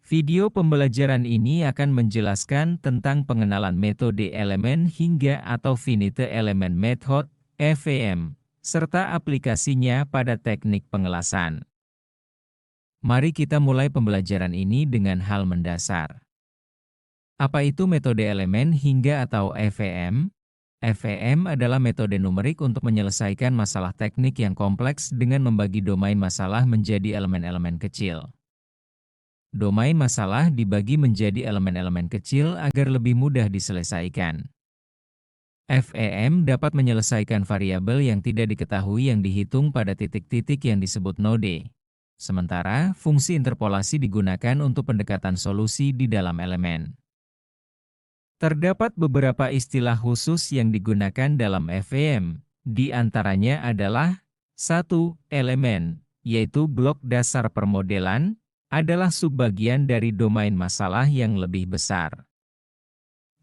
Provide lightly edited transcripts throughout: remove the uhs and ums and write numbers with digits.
Video pembelajaran ini akan menjelaskan tentang pengenalan metode elemen hingga atau finite element method (FEM) serta aplikasinya pada teknik pengelasan. Mari kita mulai pembelajaran ini dengan hal mendasar. Apa itu metode elemen hingga atau FEM? FEM adalah metode numerik untuk menyelesaikan masalah teknik yang kompleks dengan membagi domain masalah menjadi elemen-elemen kecil. Domain masalah dibagi menjadi elemen-elemen kecil agar lebih mudah diselesaikan. FEM dapat menyelesaikan variabel yang tidak diketahui yang dihitung pada titik-titik yang disebut node. Sementara, fungsi interpolasi digunakan untuk pendekatan solusi di dalam elemen. Terdapat beberapa istilah khusus yang digunakan dalam FEM, di antaranya adalah 1. Elemen, yaitu blok dasar permodelan, adalah subbagian dari domain masalah yang lebih besar.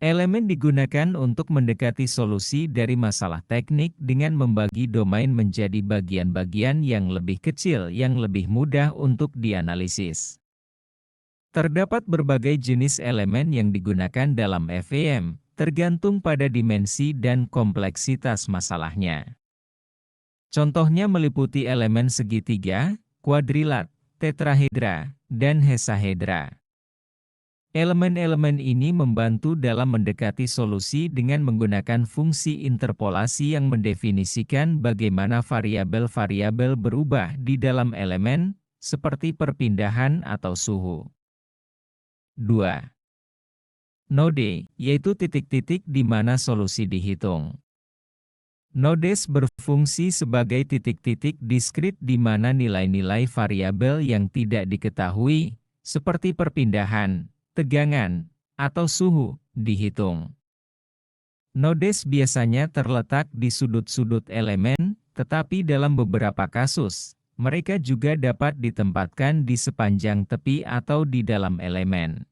Elemen digunakan untuk mendekati solusi dari masalah teknik dengan membagi domain menjadi bagian-bagian yang lebih kecil yang lebih mudah untuk dianalisis. Terdapat berbagai jenis elemen yang digunakan dalam FEM, tergantung pada dimensi dan kompleksitas masalahnya. Contohnya meliputi elemen segitiga, kuadrilat, tetrahedra, dan hesahedra. Elemen-elemen ini membantu dalam mendekati solusi dengan menggunakan fungsi interpolasi yang mendefinisikan bagaimana variabel-variabel berubah di dalam elemen, seperti perpindahan atau suhu. 2. Node, yaitu titik-titik di mana solusi dihitung. Nodes berfungsi sebagai titik-titik diskrit di mana nilai-nilai variabel yang tidak diketahui, seperti perpindahan, tegangan, atau suhu, dihitung. Nodes biasanya terletak di sudut-sudut elemen, tetapi dalam beberapa kasus, mereka juga dapat ditempatkan di sepanjang tepi atau di dalam elemen.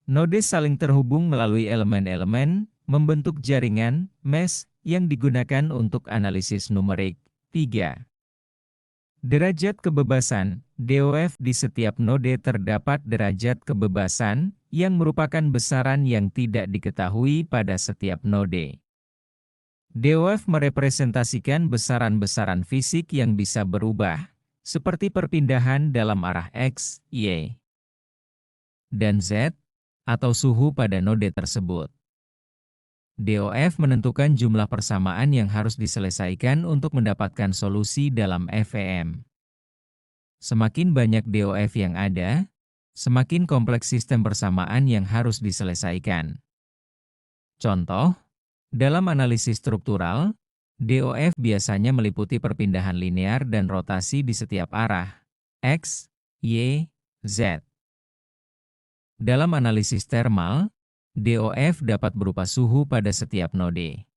Nodes saling terhubung melalui elemen-elemen, membentuk jaringan, mesh, yang digunakan untuk analisis numerik. 3. Derajat kebebasan, DOF di setiap node terdapat derajat kebebasan, yang merupakan besaran yang tidak diketahui pada setiap node. DOF merepresentasikan besaran-besaran fisik yang bisa berubah, seperti perpindahan dalam arah X, Y, dan Z, atau suhu pada node tersebut. DOF menentukan jumlah persamaan yang harus diselesaikan untuk mendapatkan solusi dalam FEM. Semakin banyak DOF yang ada, semakin kompleks sistem persamaan yang harus diselesaikan. Contoh, dalam analisis struktural, DOF biasanya meliputi perpindahan linear dan rotasi di setiap arah, X, Y, Z. Dalam analisis thermal, DOF dapat berupa suhu pada setiap node.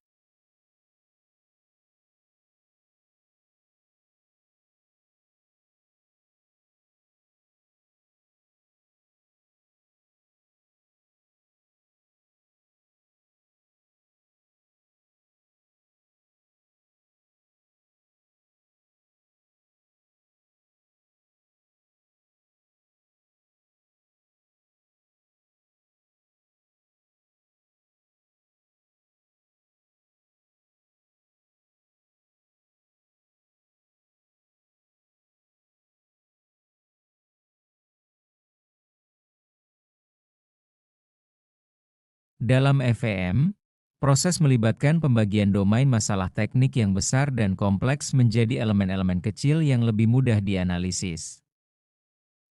Dalam FEM, proses melibatkan pembagian domain masalah teknik yang besar dan kompleks menjadi elemen-elemen kecil yang lebih mudah dianalisis.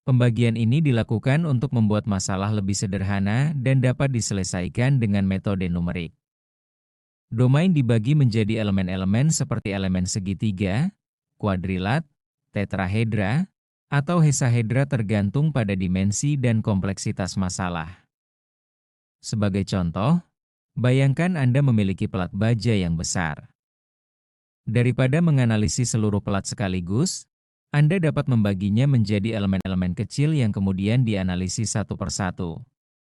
Pembagian ini dilakukan untuk membuat masalah lebih sederhana dan dapat diselesaikan dengan metode numerik. Domain dibagi menjadi elemen-elemen seperti elemen segitiga, kuadrilat, tetrahedra, atau hesahedra tergantung pada dimensi dan kompleksitas masalah. Sebagai contoh, bayangkan Anda memiliki pelat baja yang besar. Daripada menganalisis seluruh pelat sekaligus, Anda dapat membaginya menjadi elemen-elemen kecil yang kemudian dianalisis satu persatu.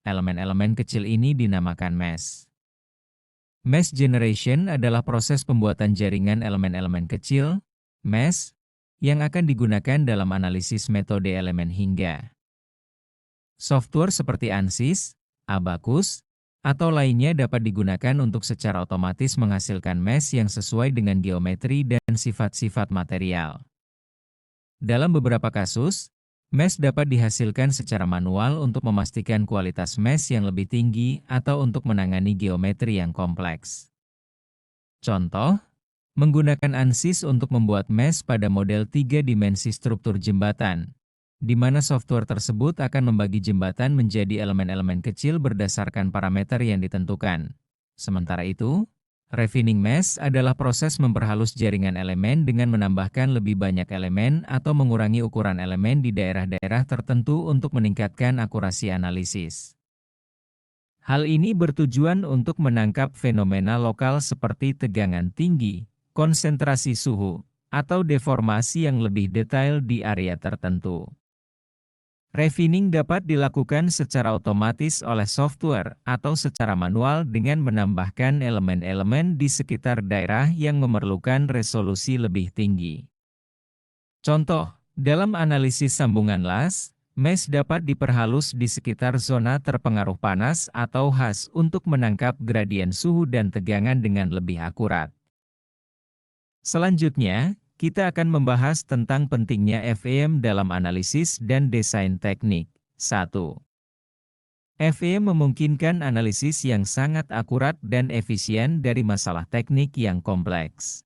Elemen-elemen kecil ini dinamakan mesh. Mesh generation adalah proses pembuatan jaringan elemen-elemen kecil, mesh, yang akan digunakan dalam analisis metode elemen hingga. Software seperti ANSYS, Abacus, atau lainnya dapat digunakan untuk secara otomatis menghasilkan mesh yang sesuai dengan geometri dan sifat-sifat material. Dalam beberapa kasus, mesh dapat dihasilkan secara manual untuk memastikan kualitas mesh yang lebih tinggi atau untuk menangani geometri yang kompleks. Contoh, menggunakan ANSYS untuk membuat mesh pada model 3 dimensi struktur jembatan, di mana software tersebut akan membagi jembatan menjadi elemen-elemen kecil berdasarkan parameter yang ditentukan. Sementara itu, refining mesh adalah proses memperhalus jaringan elemen dengan menambahkan lebih banyak elemen atau mengurangi ukuran elemen di daerah-daerah tertentu untuk meningkatkan akurasi analisis. Hal ini bertujuan untuk menangkap fenomena lokal seperti tegangan tinggi, konsentrasi suhu, atau deformasi yang lebih detail di area tertentu. Refining dapat dilakukan secara otomatis oleh software atau secara manual dengan menambahkan elemen-elemen di sekitar daerah yang memerlukan resolusi lebih tinggi. Contoh, dalam analisis sambungan las, mesh dapat diperhalus di sekitar zona terpengaruh panas atau HAS untuk menangkap gradien suhu dan tegangan dengan lebih akurat. Selanjutnya, kita akan membahas tentang pentingnya FEM dalam analisis dan desain teknik. 1. FEM memungkinkan analisis yang sangat akurat dan efisien dari masalah teknik yang kompleks.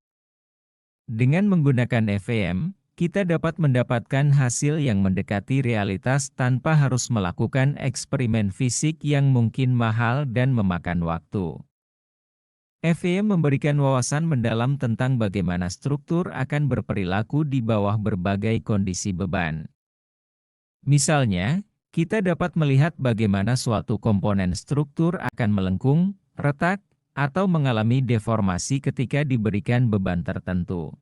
Dengan menggunakan FEM, kita dapat mendapatkan hasil yang mendekati realitas tanpa harus melakukan eksperimen fisik yang mungkin mahal dan memakan waktu. FEM memberikan wawasan mendalam tentang bagaimana struktur akan berperilaku di bawah berbagai kondisi beban. Misalnya, kita dapat melihat bagaimana suatu komponen struktur akan melengkung, retak, atau mengalami deformasi ketika diberikan beban tertentu.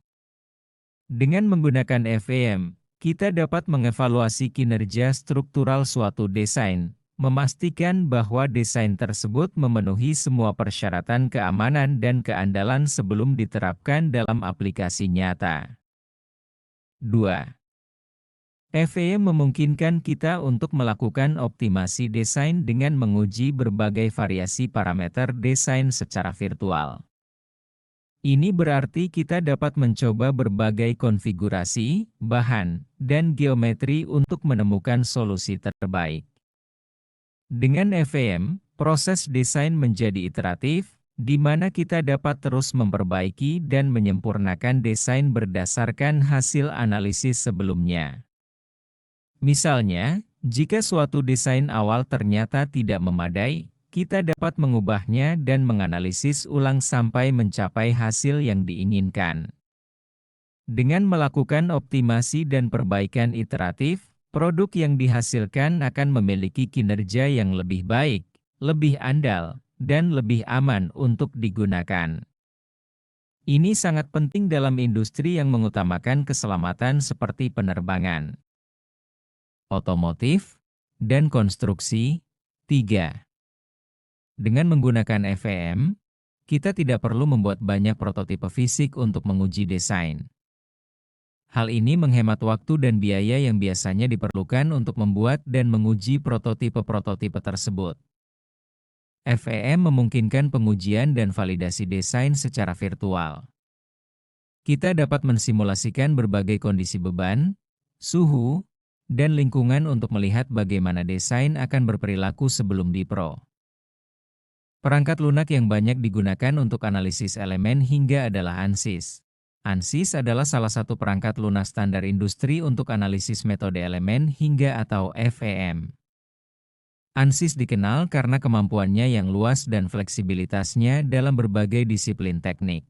Dengan menggunakan FEM, kita dapat mengevaluasi kinerja struktural suatu desain, memastikan bahwa desain tersebut memenuhi semua persyaratan keamanan dan keandalan sebelum diterapkan dalam aplikasi nyata. 2. FEM memungkinkan kita untuk melakukan optimasi desain dengan menguji berbagai variasi parameter desain secara virtual. Ini berarti kita dapat mencoba berbagai konfigurasi, bahan, dan geometri untuk menemukan solusi terbaik. Dengan FEM, proses desain menjadi iteratif, di mana kita dapat terus memperbaiki dan menyempurnakan desain berdasarkan hasil analisis sebelumnya. Misalnya, jika suatu desain awal ternyata tidak memadai, kita dapat mengubahnya dan menganalisis ulang sampai mencapai hasil yang diinginkan. Dengan melakukan optimasi dan perbaikan iteratif, produk yang dihasilkan akan memiliki kinerja yang lebih baik, lebih andal, dan lebih aman untuk digunakan. Ini sangat penting dalam industri yang mengutamakan keselamatan seperti penerbangan, otomotif, dan konstruksi. 3. Dengan menggunakan FEM, kita tidak perlu membuat banyak prototipe fisik untuk menguji desain. Hal ini menghemat waktu dan biaya yang biasanya diperlukan untuk membuat dan menguji prototipe-prototipe tersebut. FEM memungkinkan pengujian dan validasi desain secara virtual. Kita dapat mensimulasikan berbagai kondisi beban, suhu, dan lingkungan untuk melihat bagaimana desain akan berperilaku sebelum dipro. Perangkat lunak yang banyak digunakan untuk analisis elemen hingga adalah ANSYS. ANSYS adalah salah satu perangkat lunak standar industri untuk analisis metode elemen hingga atau FEM. ANSYS dikenal karena kemampuannya yang luas dan fleksibilitasnya dalam berbagai disiplin teknik.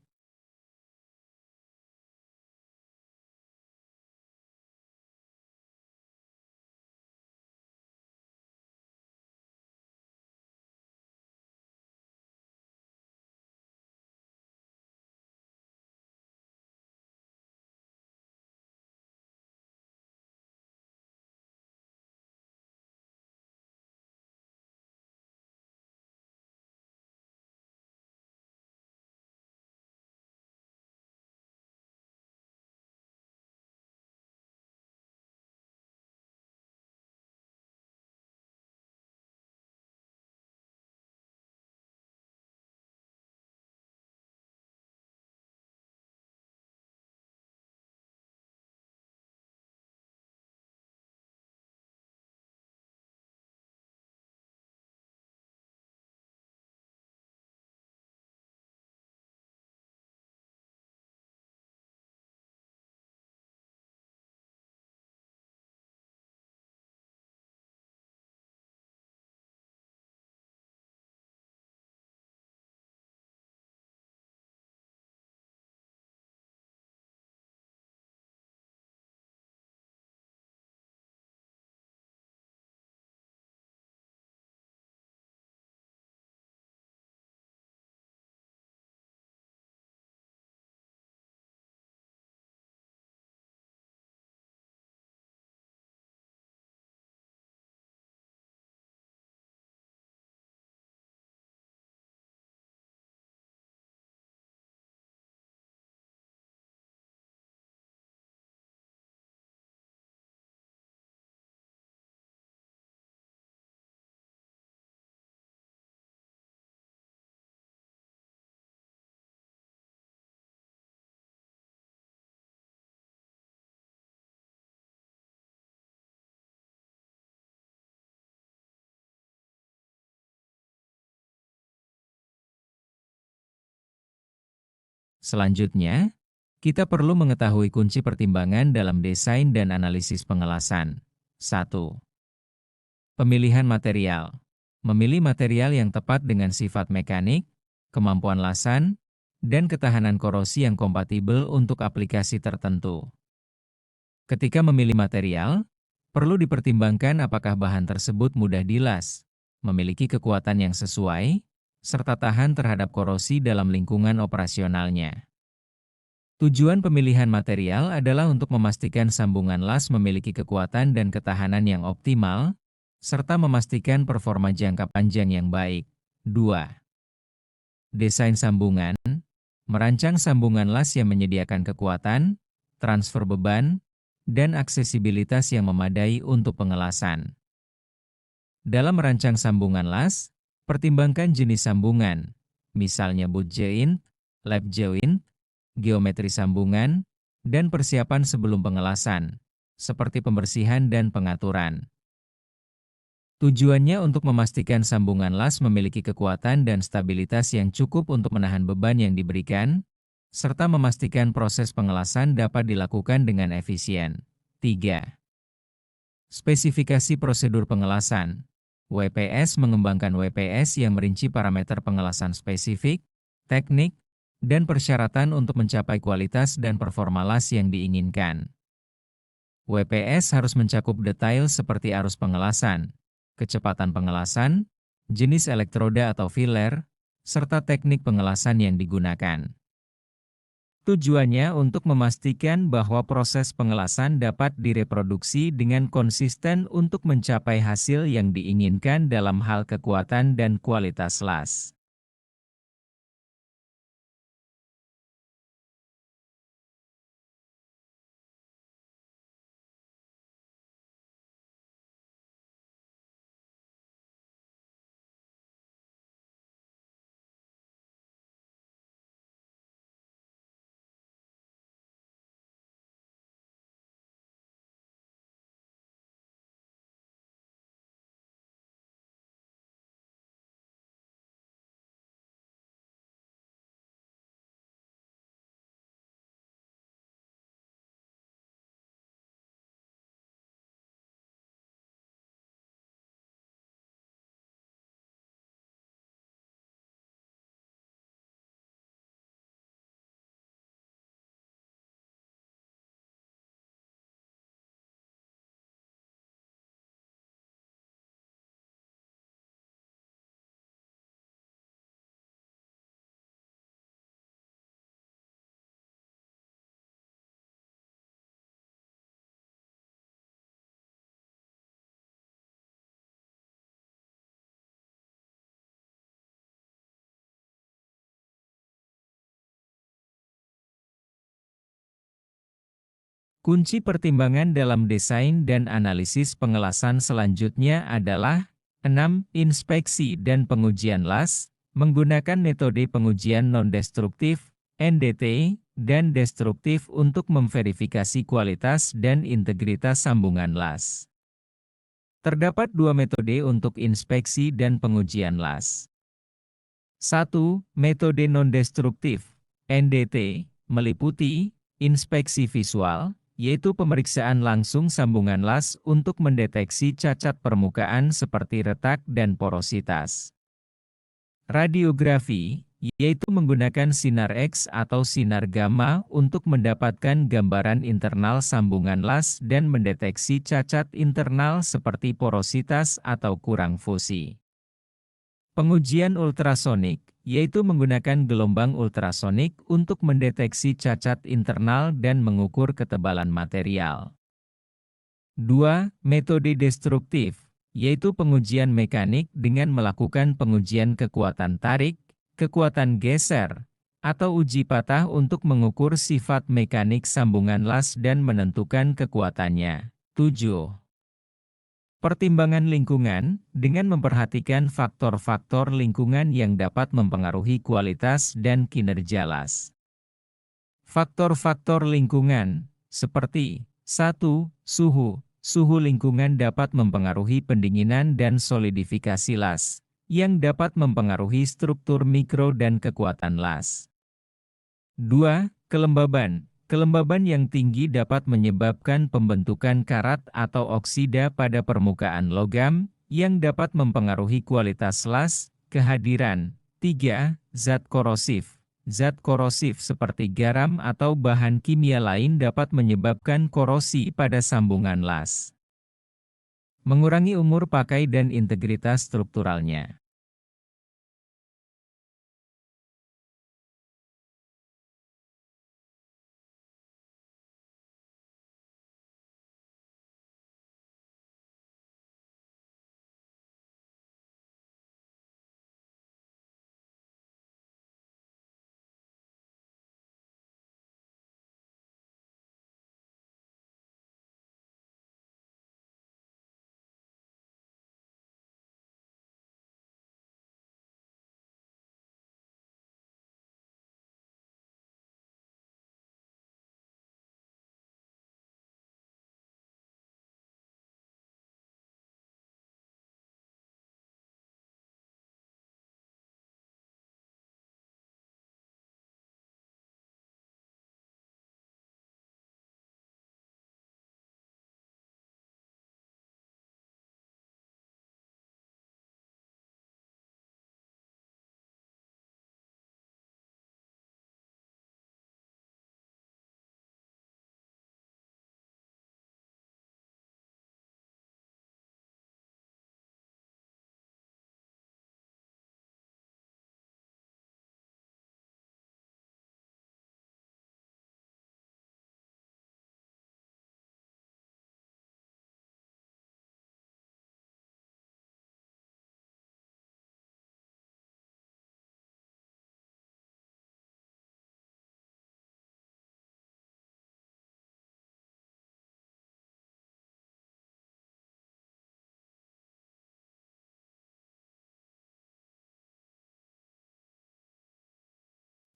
Selanjutnya, kita perlu mengetahui kunci pertimbangan dalam desain dan analisis pengelasan. 1. Pemilihan material. Memilih material yang tepat dengan sifat mekanik, kemampuan lasan, dan ketahanan korosi yang kompatibel untuk aplikasi tertentu. Ketika memilih material, perlu dipertimbangkan apakah bahan tersebut mudah dilas, memiliki kekuatan yang sesuai, serta tahan terhadap korosi dalam lingkungan operasionalnya. Tujuan pemilihan material adalah untuk memastikan sambungan las memiliki kekuatan dan ketahanan yang optimal, serta memastikan performa jangka panjang yang baik. 2. Desain sambungan. Merancang sambungan las yang menyediakan kekuatan, transfer beban, dan aksesibilitas yang memadai untuk pengelasan. Dalam merancang sambungan las, pertimbangkan jenis sambungan, misalnya boot joint, lap joint, geometri sambungan, dan persiapan sebelum pengelasan, seperti pembersihan dan pengaturan. Tujuannya untuk memastikan sambungan las memiliki kekuatan dan stabilitas yang cukup untuk menahan beban yang diberikan, serta memastikan proses pengelasan dapat dilakukan dengan efisien. 3. Spesifikasi prosedur pengelasan. WPS mengembangkan WPS yang merinci parameter pengelasan spesifik, teknik, dan persyaratan untuk mencapai kualitas dan performa las yang diinginkan. WPS harus mencakup detail seperti arus pengelasan, kecepatan pengelasan, jenis elektroda atau filler, serta teknik pengelasan yang digunakan. Tujuannya untuk memastikan bahwa proses pengelasan dapat direproduksi dengan konsisten untuk mencapai hasil yang diinginkan dalam hal kekuatan dan kualitas las. Kunci pertimbangan dalam desain dan analisis pengelasan selanjutnya adalah 6. Inspeksi dan pengujian las, menggunakan metode pengujian non-destruktif, NDT, dan destruktif untuk memverifikasi kualitas dan integritas sambungan las. Terdapat dua metode untuk inspeksi dan pengujian las. 1. Metode non-destruktif, NDT, meliputi inspeksi visual, yaitu pemeriksaan langsung sambungan las untuk mendeteksi cacat permukaan seperti retak dan porositas. Radiografi, yaitu menggunakan sinar X atau sinar gamma untuk mendapatkan gambaran internal sambungan las dan mendeteksi cacat internal seperti porositas atau kurang fusi. Pengujian ultrasonik, yaitu menggunakan gelombang ultrasonik untuk mendeteksi cacat internal dan mengukur ketebalan material. 2. Metode destruktif, yaitu pengujian mekanik dengan melakukan pengujian kekuatan tarik, kekuatan geser, atau uji patah untuk mengukur sifat mekanik sambungan las dan menentukan kekuatannya. 7. Pertimbangan lingkungan, dengan memperhatikan faktor-faktor lingkungan yang dapat mempengaruhi kualitas dan kinerja las. Faktor-faktor lingkungan, seperti 1. Suhu. Suhu lingkungan dapat mempengaruhi pendinginan dan solidifikasi las, yang dapat mempengaruhi struktur mikro dan kekuatan las. 2. Kelembaban. Kelembaban yang tinggi dapat menyebabkan pembentukan karat atau oksida pada permukaan logam, yang dapat mempengaruhi kualitas las. Kehadiran. 3. Zat korosif. Zat korosif seperti garam atau bahan kimia lain dapat menyebabkan korosi pada sambungan las. Mengurangi umur pakai dan integritas strukturalnya.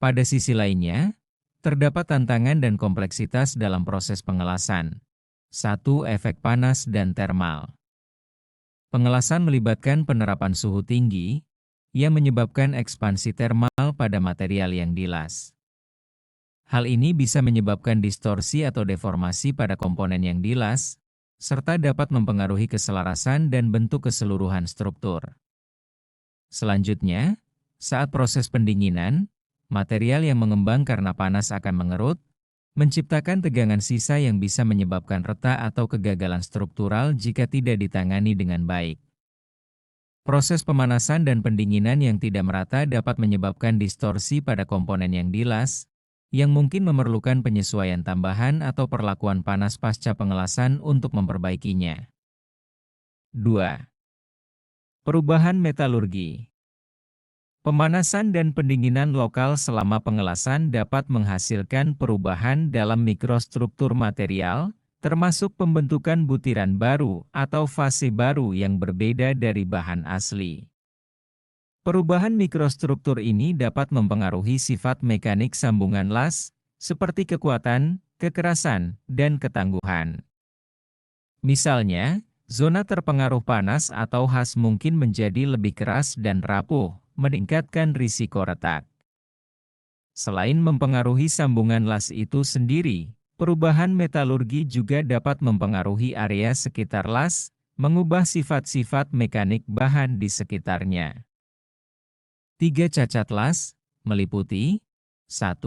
Pada sisi lainnya, terdapat tantangan dan kompleksitas dalam proses pengelasan. 1. Efek panas dan termal. Pengelasan melibatkan penerapan suhu tinggi, yang menyebabkan ekspansi termal pada material yang dilas. Hal ini bisa menyebabkan distorsi atau deformasi pada komponen yang dilas, serta dapat mempengaruhi keselarasan dan bentuk keseluruhan struktur. Selanjutnya, saat proses pendinginan, material yang mengembang karena panas akan mengerut, menciptakan tegangan sisa yang bisa menyebabkan retak atau kegagalan struktural jika tidak ditangani dengan baik. Proses pemanasan dan pendinginan yang tidak merata dapat menyebabkan distorsi pada komponen yang dilas, yang mungkin memerlukan penyesuaian tambahan atau perlakuan panas pasca pengelasan untuk memperbaikinya. 2. Perubahan metalurgi. Pemanasan dan pendinginan lokal selama pengelasan dapat menghasilkan perubahan dalam mikrostruktur material, termasuk pembentukan butiran baru atau fase baru yang berbeda dari bahan asli. Perubahan mikrostruktur ini dapat mempengaruhi sifat mekanik sambungan las, seperti kekuatan, kekerasan, dan ketangguhan. Misalnya, zona terpengaruh panas atau khas mungkin menjadi lebih keras dan rapuh, meningkatkan risiko retak. Selain mempengaruhi sambungan las itu sendiri, perubahan metalurgi juga dapat mempengaruhi area sekitar las, mengubah sifat-sifat mekanik bahan di sekitarnya. 3 cacat las, meliputi 1.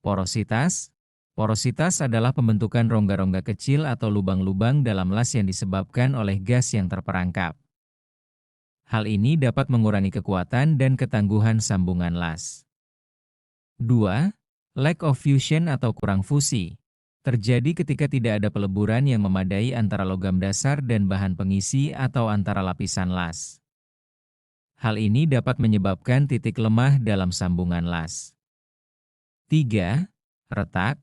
Porositas. Porositas adalah pembentukan rongga-rongga kecil atau lubang-lubang dalam las yang disebabkan oleh gas yang terperangkap. Hal ini dapat mengurangi kekuatan dan ketangguhan sambungan las. 2. Lack of fusion atau kurang fusi. Terjadi ketika tidak ada peleburan yang memadai antara logam dasar dan bahan pengisi atau antara lapisan las. Hal ini dapat menyebabkan titik lemah dalam sambungan las. 3. Retak.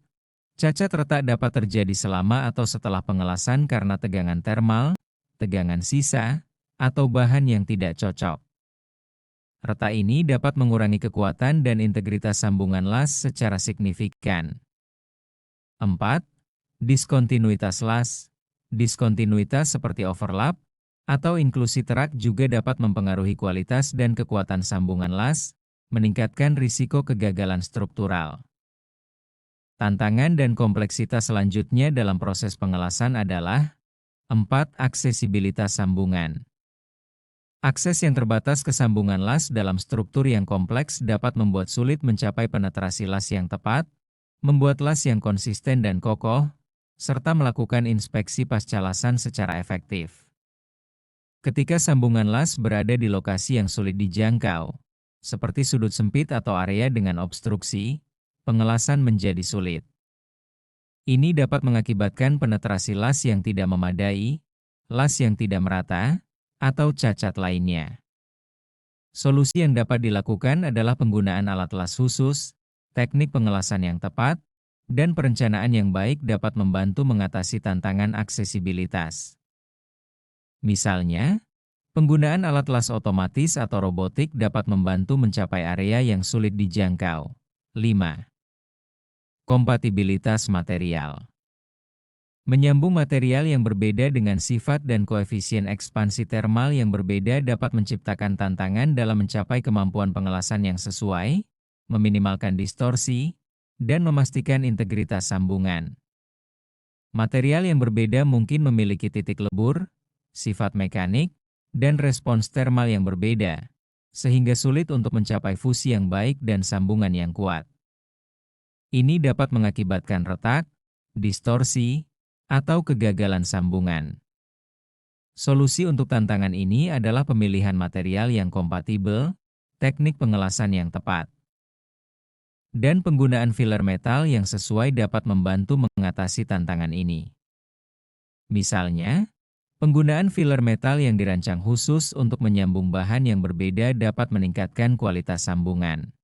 Cacat retak dapat terjadi selama atau setelah pengelasan karena tegangan termal, tegangan sisa, atau bahan yang tidak cocok. Retak ini dapat mengurangi kekuatan dan integritas sambungan las secara signifikan. 4. Diskontinuitas las. Diskontinuitas seperti overlap atau inklusi terak juga dapat mempengaruhi kualitas dan kekuatan sambungan las, meningkatkan risiko kegagalan struktural. Tantangan dan kompleksitas selanjutnya dalam proses pengelasan adalah 4. Aksesibilitas sambungan. Akses yang terbatas ke sambungan las dalam struktur yang kompleks dapat membuat sulit mencapai penetrasi las yang tepat, membuat las yang konsisten dan kokoh, serta melakukan inspeksi pasca lasan secara efektif. Ketika sambungan las berada di lokasi yang sulit dijangkau, seperti sudut sempit atau area dengan obstruksi, pengelasan menjadi sulit. Ini dapat mengakibatkan penetrasi las yang tidak memadai, las yang tidak merata, atau cacat lainnya. Solusi yang dapat dilakukan adalah penggunaan alat las khusus, teknik pengelasan yang tepat, dan perencanaan yang baik dapat membantu mengatasi tantangan aksesibilitas. Misalnya, penggunaan alat las otomatis atau robotik dapat membantu mencapai area yang sulit dijangkau. 5. Kompatibilitas material. Menyambung material yang berbeda dengan sifat dan koefisien ekspansi termal yang berbeda dapat menciptakan tantangan dalam mencapai kemampuan pengelasan yang sesuai, meminimalkan distorsi, dan memastikan integritas sambungan. Material yang berbeda mungkin memiliki titik lebur, sifat mekanik, dan respons termal yang berbeda, sehingga sulit untuk mencapai fusi yang baik dan sambungan yang kuat. Ini dapat mengakibatkan retak, distorsi, atau kegagalan sambungan. Solusi untuk tantangan ini adalah pemilihan material yang kompatibel, teknik pengelasan yang tepat, dan penggunaan filler metal yang sesuai dapat membantu mengatasi tantangan ini. Misalnya, penggunaan filler metal yang dirancang khusus untuk menyambung bahan yang berbeda dapat meningkatkan kualitas sambungan.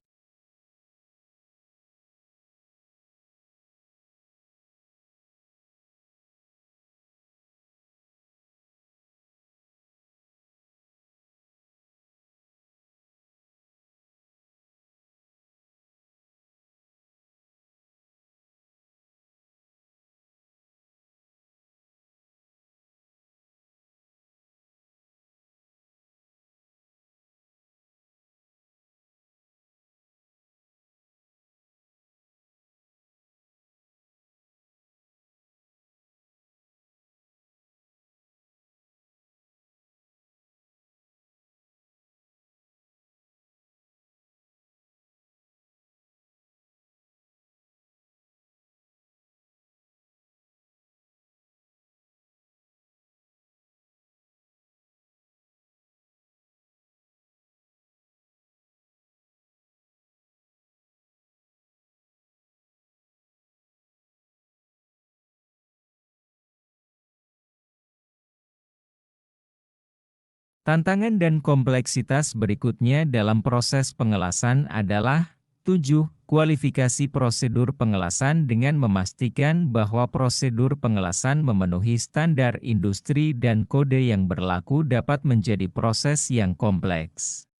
Tantangan dan kompleksitas berikutnya dalam proses pengelasan adalah 7. Kualifikasi prosedur pengelasan dengan memastikan bahwa prosedur pengelasan memenuhi standar industri dan kode yang berlaku dapat menjadi proses yang kompleks.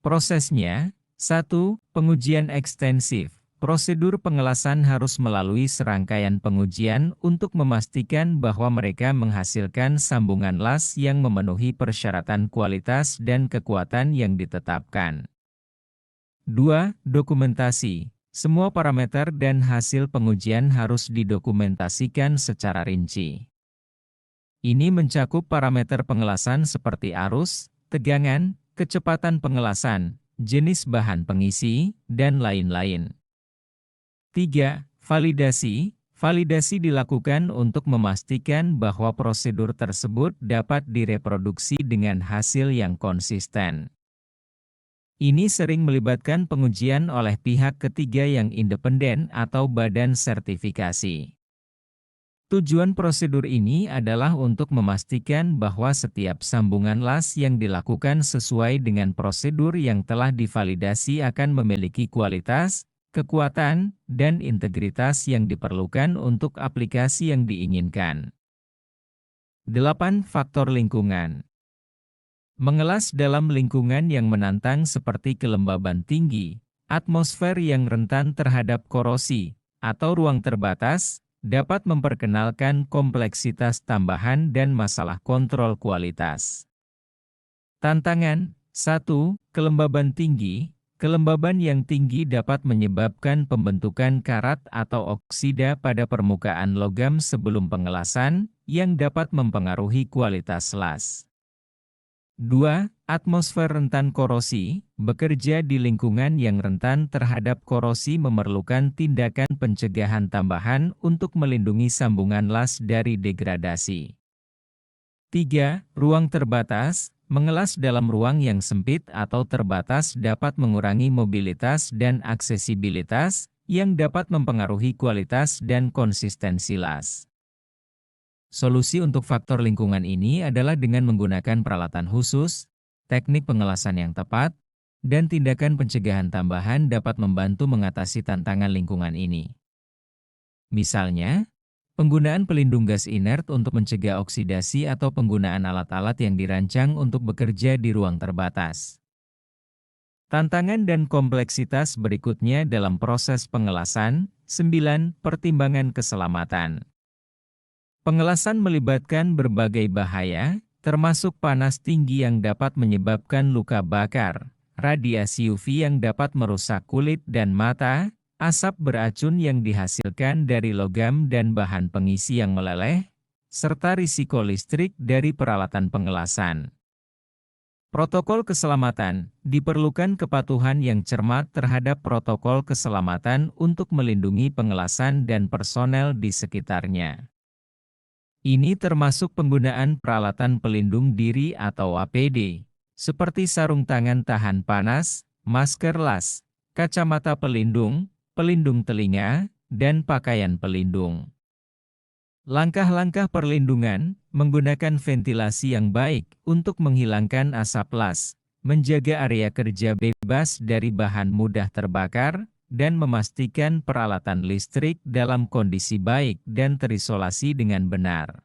Prosesnya, 1. Pengujian ekstensif. Prosedur pengelasan harus melalui serangkaian pengujian untuk memastikan bahwa mereka menghasilkan sambungan las yang memenuhi persyaratan kualitas dan kekuatan yang ditetapkan. 2. Dokumentasi. Semua parameter dan hasil pengujian harus didokumentasikan secara rinci. Ini mencakup parameter pengelasan seperti arus, tegangan, kecepatan pengelasan, jenis bahan pengisi, dan lain-lain. 3. Validasi. Validasi dilakukan untuk memastikan bahwa prosedur tersebut dapat direproduksi dengan hasil yang konsisten. Ini sering melibatkan pengujian oleh pihak ketiga yang independen atau badan sertifikasi. Tujuan prosedur ini adalah untuk memastikan bahwa setiap sambungan las yang dilakukan sesuai dengan prosedur yang telah divalidasi akan memiliki kualitas, kekuatan, dan integritas yang diperlukan untuk aplikasi yang diinginkan. 8. Faktor lingkungan. Mengelas dalam lingkungan yang menantang seperti kelembaban tinggi, atmosfer yang rentan terhadap korosi, atau ruang terbatas, dapat memperkenalkan kompleksitas tambahan dan masalah kontrol kualitas. Tantangan 1. Kelembaban tinggi. Kelembaban yang tinggi dapat menyebabkan pembentukan karat atau oksida pada permukaan logam sebelum pengelasan, yang dapat mempengaruhi kualitas las. 2. Atmosfer rentan korosi. Bekerja di lingkungan yang rentan terhadap korosi memerlukan tindakan pencegahan tambahan untuk melindungi sambungan las dari degradasi. 3. Ruang terbatas. Mengelas dalam ruang yang sempit atau terbatas dapat mengurangi mobilitas dan aksesibilitas, yang dapat mempengaruhi kualitas dan konsistensi las. Solusi untuk faktor lingkungan ini adalah dengan menggunakan peralatan khusus, teknik pengelasan yang tepat, dan tindakan pencegahan tambahan dapat membantu mengatasi tantangan lingkungan ini. Misalnya, penggunaan pelindung gas inert untuk mencegah oksidasi atau penggunaan alat-alat yang dirancang untuk bekerja di ruang terbatas. Tantangan dan kompleksitas berikutnya dalam proses pengelasan. 9. Pertimbangan keselamatan. Pengelasan melibatkan berbagai bahaya, termasuk panas tinggi yang dapat menyebabkan luka bakar, radiasi UV yang dapat merusak kulit dan mata, asap beracun yang dihasilkan dari logam dan bahan pengisi yang meleleh, serta risiko listrik dari peralatan pengelasan. Protokol keselamatan. Diperlukan kepatuhan yang cermat terhadap protokol keselamatan untuk melindungi pengelasan dan personel di sekitarnya. Ini termasuk penggunaan peralatan pelindung diri atau APD, seperti sarung tangan tahan panas, masker las, kacamata pelindung, pelindung telinga, dan pakaian pelindung. Langkah-langkah perlindungan, menggunakan ventilasi yang baik untuk menghilangkan asap las, menjaga area kerja bebas dari bahan mudah terbakar, dan memastikan peralatan listrik dalam kondisi baik dan terisolasi dengan benar.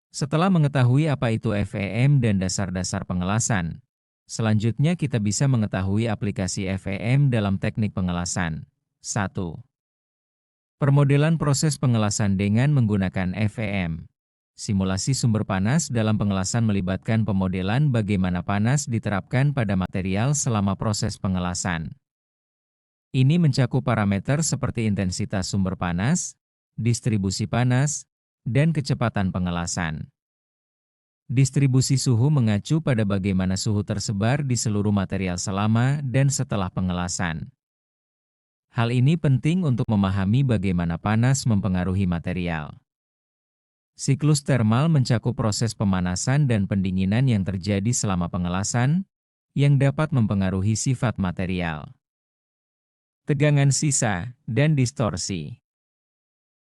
Setelah mengetahui apa itu FEM dan dasar-dasar pengelasan, selanjutnya kita bisa mengetahui aplikasi FEM dalam teknik pengelasan. 1. Permodelan proses pengelasan dengan menggunakan FEM. Simulasi sumber panas dalam pengelasan melibatkan pemodelan bagaimana panas diterapkan pada material selama proses pengelasan. Ini mencakup parameter seperti intensitas sumber panas, distribusi panas, dan kecepatan pengelasan. Distribusi suhu mengacu pada bagaimana suhu tersebar di seluruh material selama dan setelah pengelasan. Hal ini penting untuk memahami bagaimana panas mempengaruhi material. Siklus termal mencakup proses pemanasan dan pendinginan yang terjadi selama pengelasan, yang dapat mempengaruhi sifat material. Tegangan sisa dan distorsi.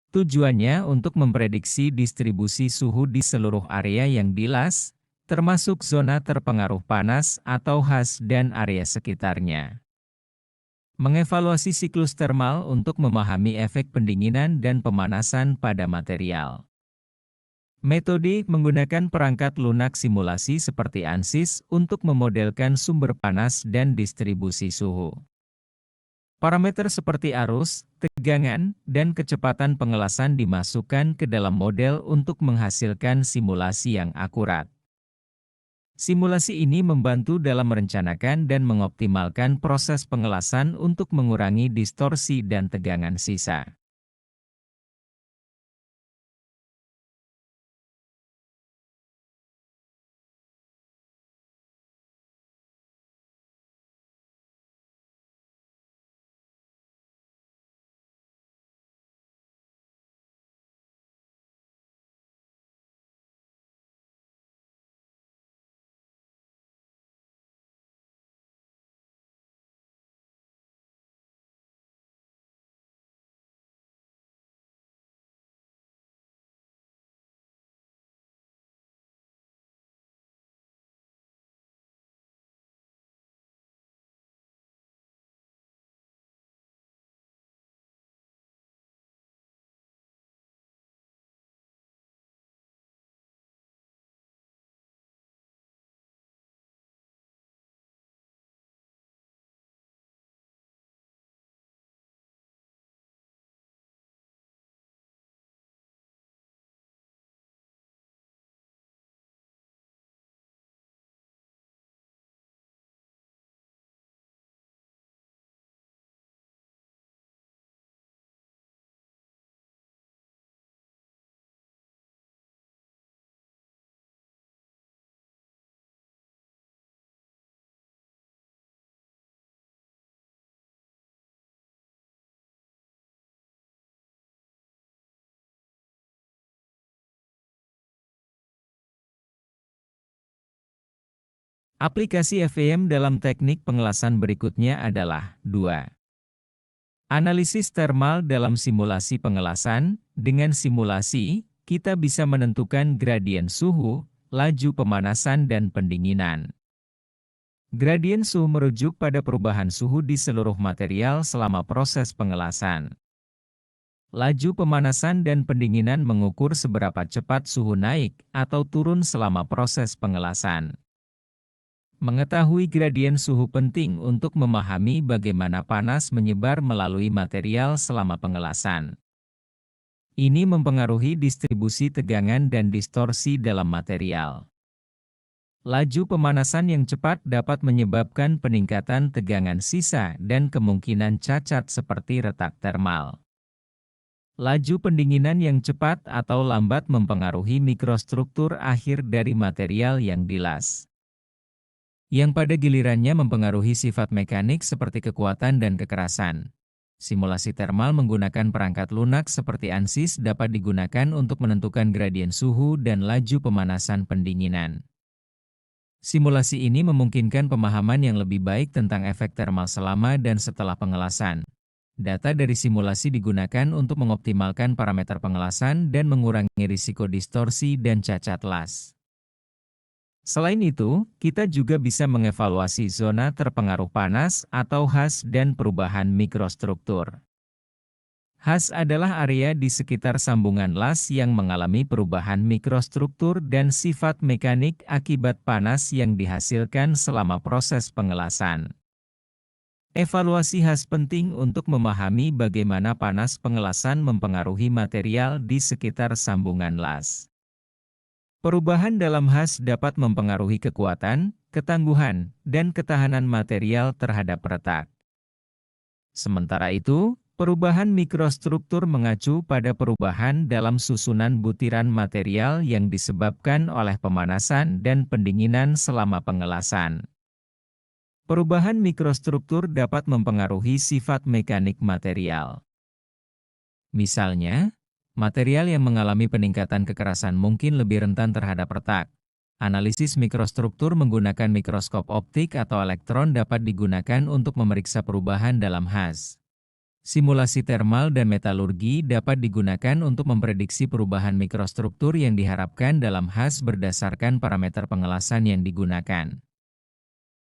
Tujuannya untuk memprediksi distribusi suhu di seluruh area yang dilas, termasuk zona terpengaruh panas atau khas dan area sekitarnya. Mengevaluasi siklus termal untuk memahami efek pendinginan dan pemanasan pada material. Metode menggunakan perangkat lunak simulasi seperti ANSYS untuk memodelkan sumber panas dan distribusi suhu. Parameter seperti arus, tegangan, dan kecepatan pengelasan dimasukkan ke dalam model untuk menghasilkan simulasi yang akurat. Simulasi ini membantu dalam merencanakan dan mengoptimalkan proses pengelasan untuk mengurangi distorsi dan tegangan sisa. Aplikasi FEM dalam teknik pengelasan berikutnya adalah 2. Analisis termal dalam simulasi pengelasan. Dengan simulasi, kita bisa menentukan gradien suhu, laju pemanasan dan pendinginan. Gradien suhu merujuk pada perubahan suhu di seluruh material selama proses pengelasan. Laju pemanasan dan pendinginan mengukur seberapa cepat suhu naik atau turun selama proses pengelasan. Mengetahui gradien suhu penting untuk memahami bagaimana panas menyebar melalui material selama pengelasan. Ini mempengaruhi distribusi tegangan dan distorsi dalam material. Laju pemanasan yang cepat dapat menyebabkan peningkatan tegangan sisa dan kemungkinan cacat seperti retak termal. Laju pendinginan yang cepat atau lambat mempengaruhi mikrostruktur akhir dari material yang dilas, yang pada gilirannya mempengaruhi sifat mekanik seperti kekuatan dan kekerasan. Simulasi termal menggunakan perangkat lunak seperti ANSYS dapat digunakan untuk menentukan gradien suhu dan laju pemanasan pendinginan. Simulasi ini memungkinkan pemahaman yang lebih baik tentang efek termal selama dan setelah pengelasan. Data dari simulasi digunakan untuk mengoptimalkan parameter pengelasan dan mengurangi risiko distorsi dan cacat las. Selain itu, kita juga bisa mengevaluasi zona terpengaruh panas atau HAZ dan perubahan mikrostruktur. HAZ adalah area di sekitar sambungan las yang mengalami perubahan mikrostruktur dan sifat mekanik akibat panas yang dihasilkan selama proses pengelasan. Evaluasi HAZ penting untuk memahami bagaimana panas pengelasan mempengaruhi material di sekitar sambungan las. Perubahan dalam HAZ dapat mempengaruhi kekuatan, ketangguhan, dan ketahanan material terhadap retak. Sementara itu, perubahan mikrostruktur mengacu pada perubahan dalam susunan butiran material yang disebabkan oleh pemanasan dan pendinginan selama pengelasan. Perubahan mikrostruktur dapat mempengaruhi sifat mekanik material. Misalnya, material yang mengalami peningkatan kekerasan mungkin lebih rentan terhadap retak. Analisis mikrostruktur menggunakan mikroskop optik atau elektron dapat digunakan untuk memeriksa perubahan dalam HAZ. Simulasi termal dan metalurgi dapat digunakan untuk memprediksi perubahan mikrostruktur yang diharapkan dalam HAZ berdasarkan parameter pengelasan yang digunakan.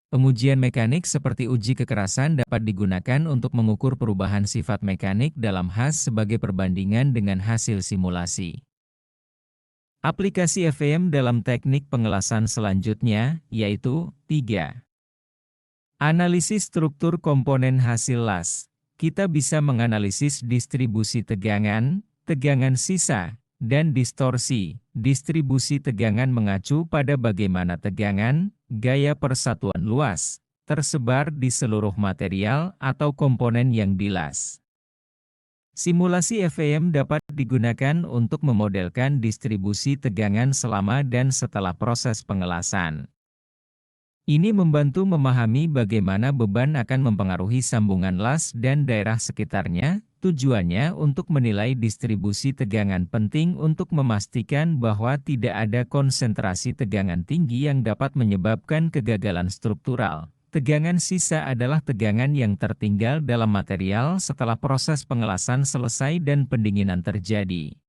Pengujian mekanik seperti uji kekerasan dapat digunakan untuk mengukur perubahan sifat mekanik dalam HAZ sebagai perbandingan dengan hasil simulasi. Aplikasi FEM dalam teknik pengelasan selanjutnya, yaitu 3. Analisis struktur komponen hasil las. kita bisa menganalisis distribusi tegangan, tegangan sisa, dan distorsi. Distribusi tegangan mengacu pada bagaimana tegangan, gaya persatuan luas, tersebar di seluruh material atau komponen yang dilas. Simulasi FEM dapat digunakan untuk memodelkan distribusi tegangan selama dan setelah proses pengelasan. Ini membantu memahami bagaimana beban akan mempengaruhi sambungan las dan daerah sekitarnya, tujuannya untuk menilai distribusi tegangan penting untuk memastikan bahwa tidak ada konsentrasi tegangan tinggi yang dapat menyebabkan kegagalan struktural. Tegangan sisa adalah tegangan yang tertinggal dalam material setelah proses pengelasan selesai dan pendinginan terjadi.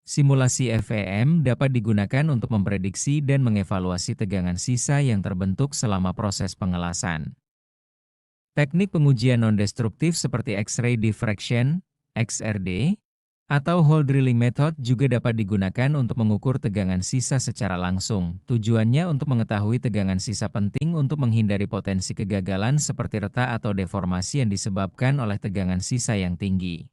Simulasi FEM dapat digunakan untuk memprediksi dan mengevaluasi tegangan sisa yang terbentuk selama proses pengelasan. Teknik pengujian non-destruktif seperti X-ray diffraction, XRD, atau hole drilling method juga dapat digunakan untuk mengukur tegangan sisa secara langsung. Tujuannya untuk mengetahui tegangan sisa penting untuk menghindari potensi kegagalan seperti retak atau deformasi yang disebabkan oleh tegangan sisa yang tinggi.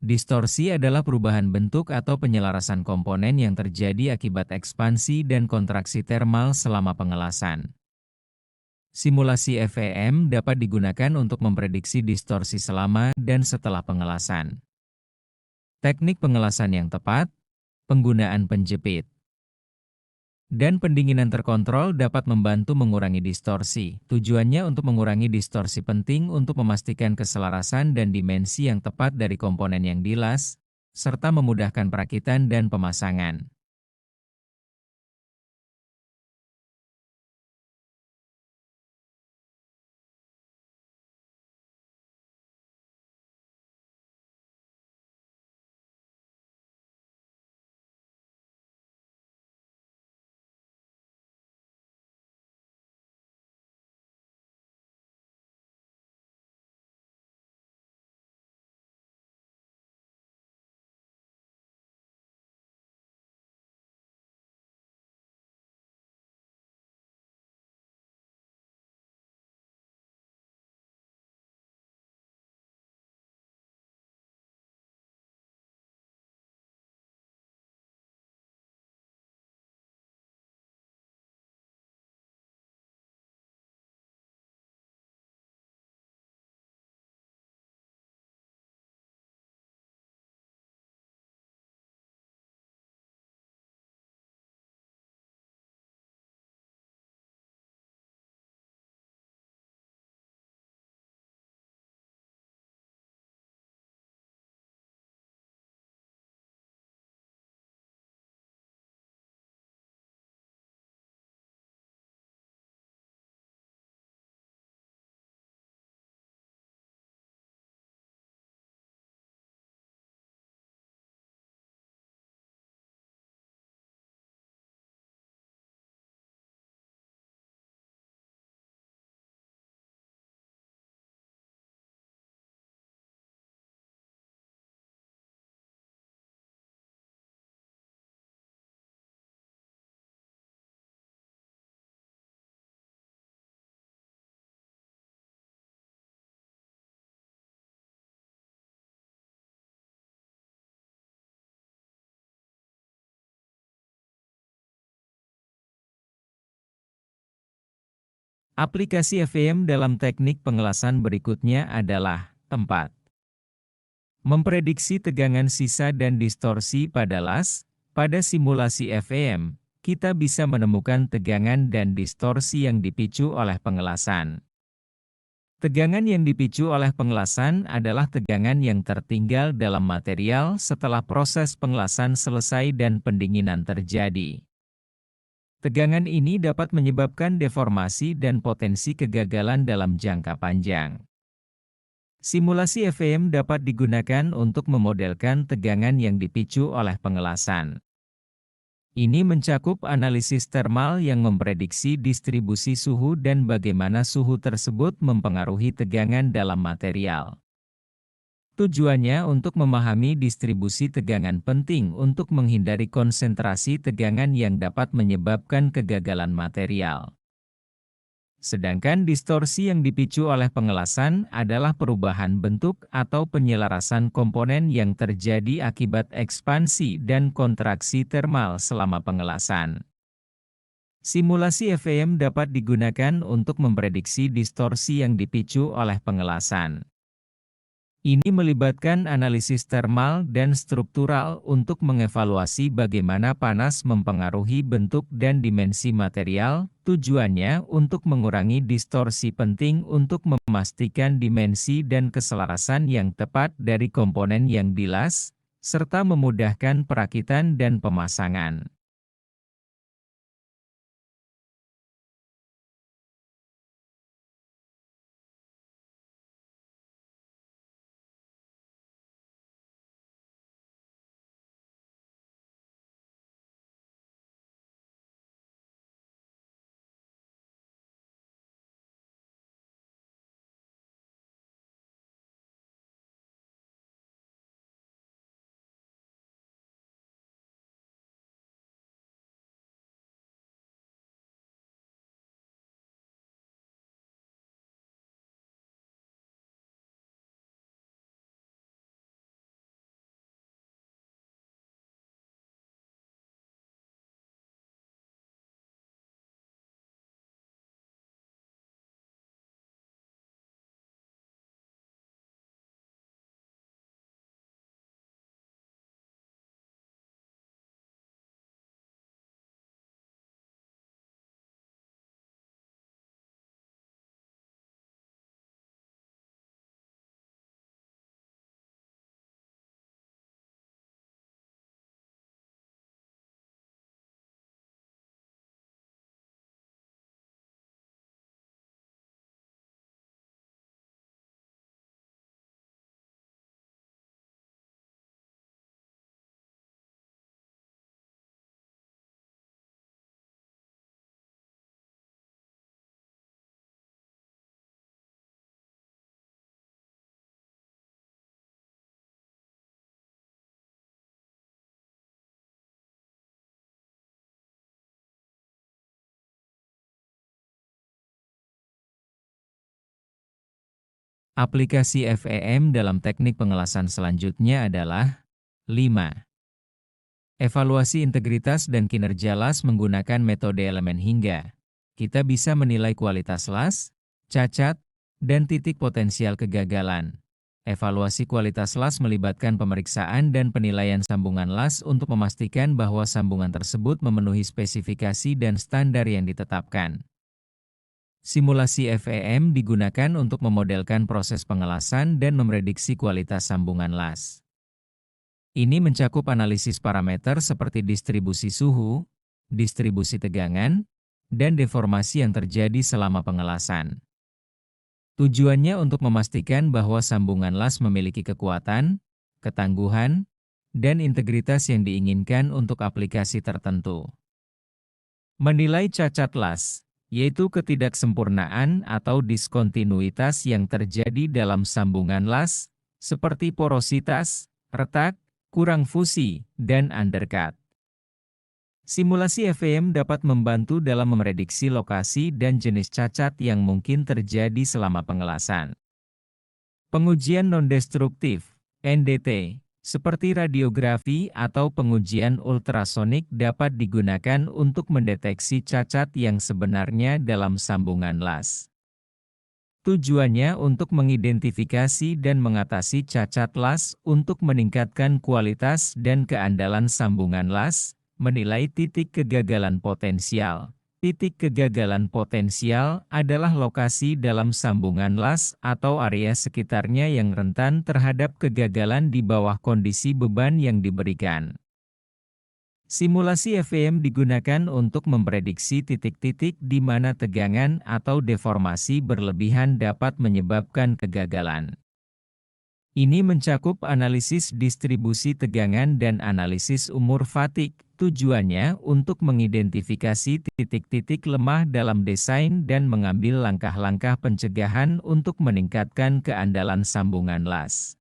Distorsi adalah perubahan bentuk atau penyelarasan komponen yang terjadi akibat ekspansi dan kontraksi termal selama pengelasan. Simulasi FEM dapat digunakan untuk memprediksi distorsi selama dan setelah pengelasan. Teknik pengelasan yang tepat, penggunaan penjepit dan pendinginan terkontrol dapat membantu mengurangi distorsi. Tujuannya untuk mengurangi distorsi penting untuk memastikan keselarasan dan dimensi yang tepat dari komponen yang dilas, serta memudahkan perakitan dan pemasangan. Aplikasi FEM dalam teknik pengelasan berikutnya adalah 4. Memprediksi tegangan sisa dan distorsi pada las. Pada simulasi FEM, kita bisa menemukan tegangan dan distorsi yang dipicu oleh pengelasan. Tegangan yang dipicu oleh pengelasan adalah tegangan yang tertinggal dalam material setelah proses pengelasan selesai dan pendinginan terjadi. Tegangan ini dapat menyebabkan deformasi dan potensi kegagalan dalam jangka panjang. Simulasi FEM dapat digunakan untuk memodelkan tegangan yang dipicu oleh pengelasan. Ini mencakup analisis termal yang memprediksi distribusi suhu dan bagaimana suhu tersebut mempengaruhi tegangan dalam material. Tujuannya untuk memahami distribusi tegangan penting untuk menghindari konsentrasi tegangan yang dapat menyebabkan kegagalan material. Sedangkan distorsi yang dipicu oleh pengelasan adalah perubahan bentuk atau penyelarasan komponen yang terjadi akibat ekspansi dan kontraksi termal selama pengelasan. Simulasi FEM dapat digunakan untuk memprediksi distorsi yang dipicu oleh pengelasan. Ini melibatkan analisis termal dan struktural untuk mengevaluasi bagaimana panas mempengaruhi bentuk dan dimensi material. Tujuannya untuk mengurangi distorsi penting untuk memastikan dimensi dan keselarasan yang tepat dari komponen yang dilas, serta memudahkan perakitan dan pemasangan. Aplikasi FEM dalam teknik pengelasan selanjutnya adalah 5. Evaluasi integritas dan kinerja las menggunakan metode elemen hingga. Kita bisa menilai kualitas las, cacat, dan titik potensial kegagalan. Evaluasi kualitas las melibatkan pemeriksaan dan penilaian sambungan las untuk memastikan bahwa sambungan tersebut memenuhi spesifikasi dan standar yang ditetapkan. Simulasi FEM digunakan untuk memodelkan proses pengelasan dan memprediksi kualitas sambungan las. Ini mencakup analisis parameter seperti distribusi suhu, distribusi tegangan, dan deformasi yang terjadi selama pengelasan. Tujuannya untuk memastikan bahwa sambungan las memiliki kekuatan, ketangguhan, dan integritas yang diinginkan untuk aplikasi tertentu. Menilai cacat las, yaitu ketidaksempurnaan atau diskontinuitas yang terjadi dalam sambungan las, seperti porositas, retak, kurang fusi, dan undercut. Simulasi FEM dapat membantu dalam memprediksi lokasi dan jenis cacat yang mungkin terjadi selama pengelasan. Pengujian non-destruktif, NDT, seperti radiografi atau pengujian ultrasonik dapat digunakan untuk mendeteksi cacat yang sebenarnya dalam sambungan las. Tujuannya untuk mengidentifikasi dan mengatasi cacat las untuk meningkatkan kualitas dan keandalan sambungan las, menilai titik kegagalan potensial. Titik kegagalan potensial adalah lokasi dalam sambungan las atau area sekitarnya yang rentan terhadap kegagalan di bawah kondisi beban yang diberikan. Simulasi FEM digunakan untuk memprediksi titik-titik di mana tegangan atau deformasi berlebihan dapat menyebabkan kegagalan. Ini mencakup analisis distribusi tegangan dan analisis umur fatik. Tujuannya untuk mengidentifikasi titik-titik lemah dalam desain dan mengambil langkah-langkah pencegahan untuk meningkatkan keandalan sambungan las.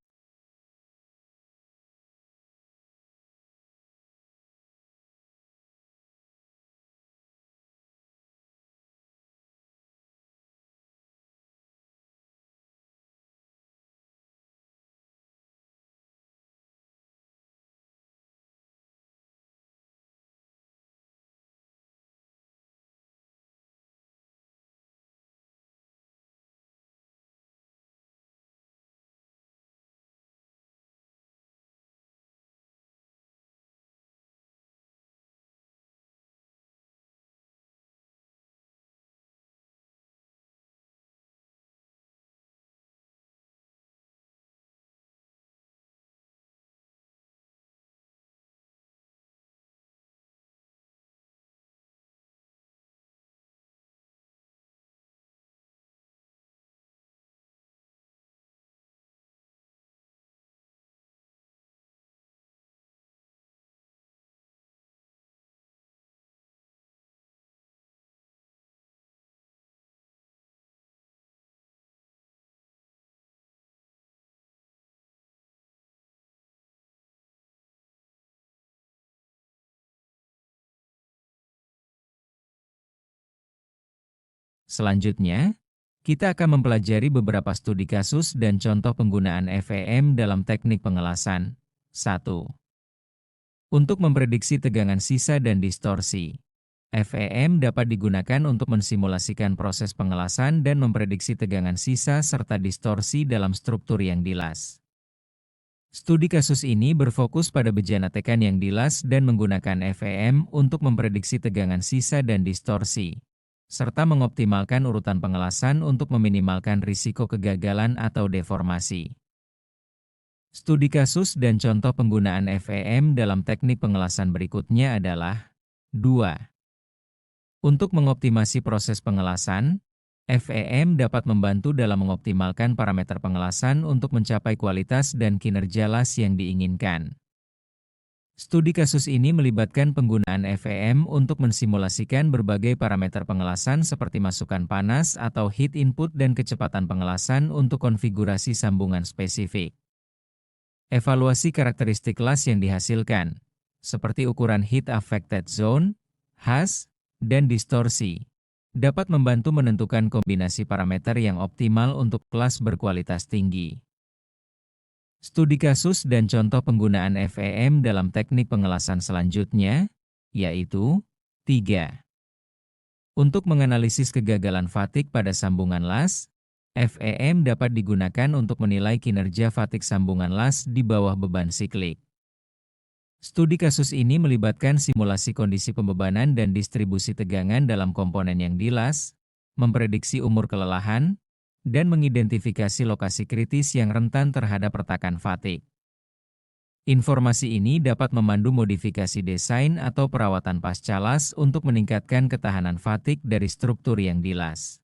Selanjutnya, kita akan mempelajari beberapa studi kasus dan contoh penggunaan FEM dalam teknik pengelasan. 1. Untuk memprediksi tegangan sisa dan distorsi. FEM dapat digunakan untuk mensimulasikan proses pengelasan dan memprediksi tegangan sisa serta distorsi dalam struktur yang dilas. Studi kasus ini berfokus pada bejana tekan yang dilas dan menggunakan FEM untuk memprediksi tegangan sisa dan distorsi, serta mengoptimalkan urutan pengelasan untuk meminimalkan risiko kegagalan atau deformasi. Studi kasus dan contoh penggunaan FEM dalam teknik pengelasan berikutnya adalah 2. Untuk mengoptimasi proses pengelasan, FEM dapat membantu dalam mengoptimalkan parameter pengelasan untuk mencapai kualitas dan kinerja las yang diinginkan. Studi kasus ini melibatkan penggunaan FEM untuk mensimulasikan berbagai parameter pengelasan seperti masukan panas atau heat input dan kecepatan pengelasan untuk konfigurasi sambungan spesifik. Evaluasi karakteristik las yang dihasilkan, seperti ukuran heat affected zone, HAZ, dan distorsi, dapat membantu menentukan kombinasi parameter yang optimal untuk las berkualitas tinggi. Studi kasus dan contoh penggunaan FEM dalam teknik pengelasan selanjutnya, yaitu 3. Untuk menganalisis kegagalan fatik pada sambungan las, FEM dapat digunakan untuk menilai kinerja fatik sambungan las di bawah beban siklik. Studi kasus ini melibatkan simulasi kondisi pembebanan dan distribusi tegangan dalam komponen yang dilas, memprediksi umur kelelahan, dan mengidentifikasi lokasi kritis yang rentan terhadap retakan fatik. Informasi ini dapat memandu modifikasi desain atau perawatan pasca las untuk meningkatkan ketahanan fatik dari struktur yang dilas.